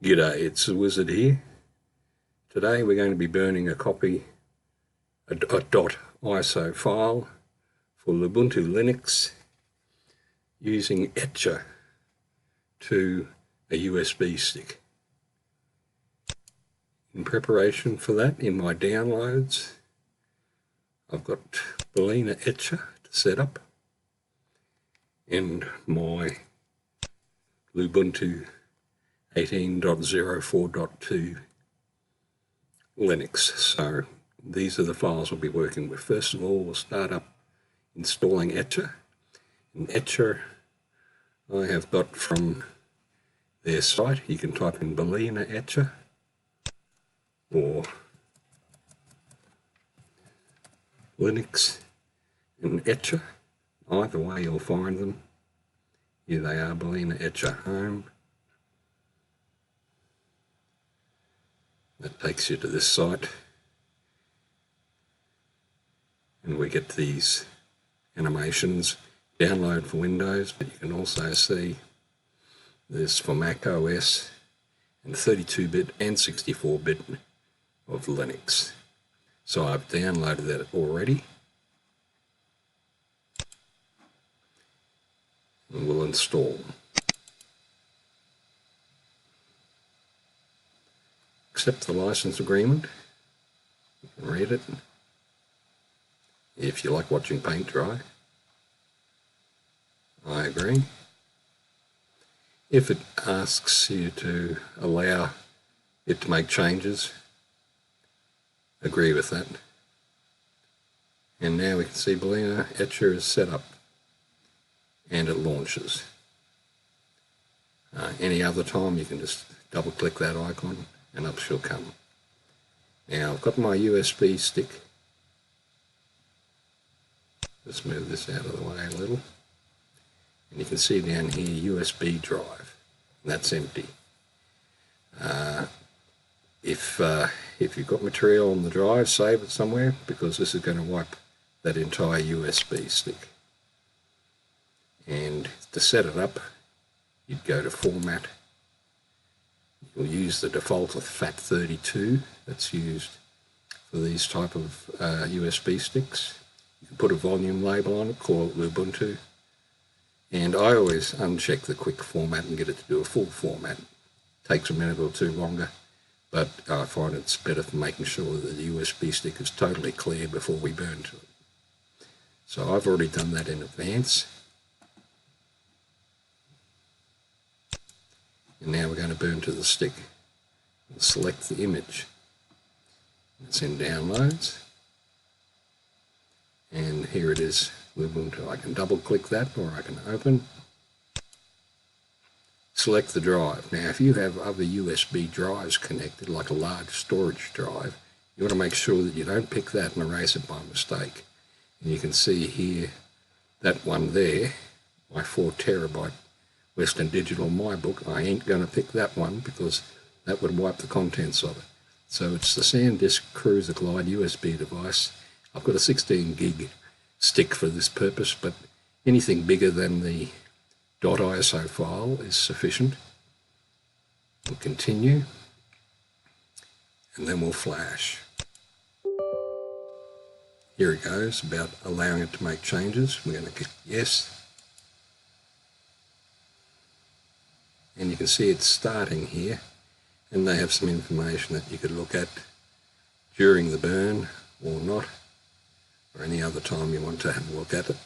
G'day, it's the Wizard here. Today we're going to be burning a .iso file for Lubuntu Linux using Etcher to a USB stick. In preparation for that, in my downloads, I've got Balena Etcher to set up and my Lubuntu 18.04.2 Linux. So these are the files we'll be working with. First of all, we'll start up installing Etcher. And Etcher I have got from their site. You can type in Balena Etcher or Linux and Etcher. Either way you'll find them. Here they are, Balena Etcher Home. That takes you to this site, and we get these animations. Download for Windows, but you can also see this for Mac OS and 32-bit and 64-bit of Linux. So I've downloaded that already, and we'll install. Accept the license agreement. You can read it if you like watching paint dry. I agree. If it asks you to allow it to make changes, agree with that. And now we can see Balena Etcher is set up and it launches. Any other time you can just double click that icon and up she'll come. Now I've got my USB stick. Let's move this out of the way a little. And you can see down here USB drive. And that's empty. If you've got material on the drive, save it somewhere, because this is going to wipe that entire USB stick. And to set it up, you'd go to Format. You'll use the default of FAT32 that's used for these type of USB sticks. You can put a volume label on it, call it Lubuntu. And I always uncheck the quick format and get it to do a full format. It takes a minute or two longer, but I find it's better for making sure that the USB stick is totally clear before we burn to it. So I've already done that in advance. And now we're going to burn to the stick. We'll select the image. It's in downloads. And here it is, Lubuntu. I can double click that, or I can open. Select the drive. Now if you have other USB drives connected, like a large storage drive, you want to make sure that you don't pick that and erase it by mistake. And you can see here, that one there, my 4 terabyte Western Digital My Book, I ain't going to pick that one because that would wipe the contents of it. So it's the SanDisk Cruiser Glide USB device. I've got a 16 gig stick for this purpose, but anything bigger than the .iso file is sufficient. We'll continue, and then we'll flash. Here it goes, about allowing it to make changes. We're going to click yes. And you can see it's starting here, and they have some information that you could look at during the burn or not, or any other time you want to have a look at it.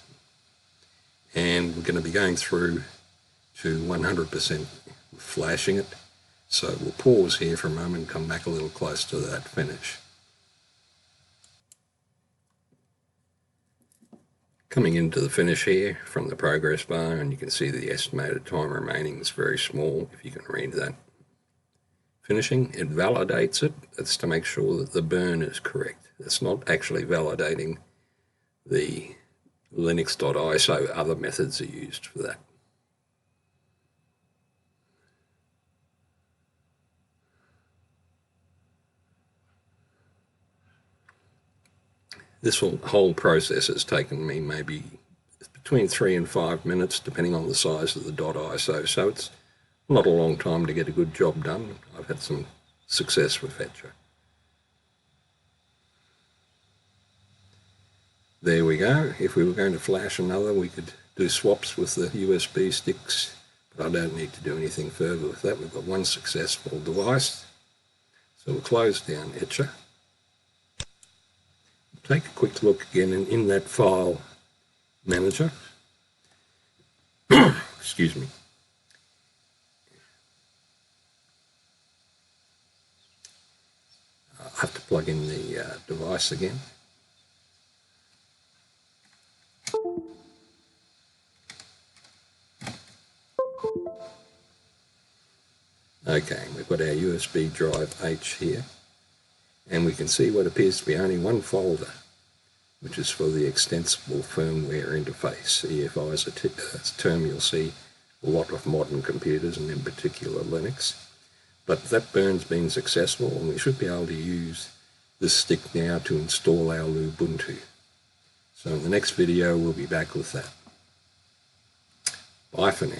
And we're going to be going through to 100% flashing it. So we'll pause here for a moment and come back a little close to that finish. Coming into the finish here from the progress bar, and you can see the estimated time remaining is very small, if you can read that. Finishing, it validates it. That's to make sure that the burn is correct. It's not actually validating the linux.iso. Other methods are used for that. This whole process has taken me maybe between 3 and 5 minutes, depending on the size of the .iso. So it's not a long time to get a good job done. I've had some success with Etcher. There we go. If we were going to flash another, we could do swaps with the USB sticks, but I don't need to do anything further with that. We've got one successful device. So we'll close down Etcher. Take a quick look again in that file manager. Excuse me. I have to plug in the device again. Okay, we've got our USB drive H here, and we can see what appears to be only one folder, which is for the extensible firmware interface. EFI is a term you'll see a lot of modern computers, and in particular Linux. But that burn's been successful, and we should be able to use this stick now to install our Lubuntu. So in the next video, we'll be back with that. Bye for now.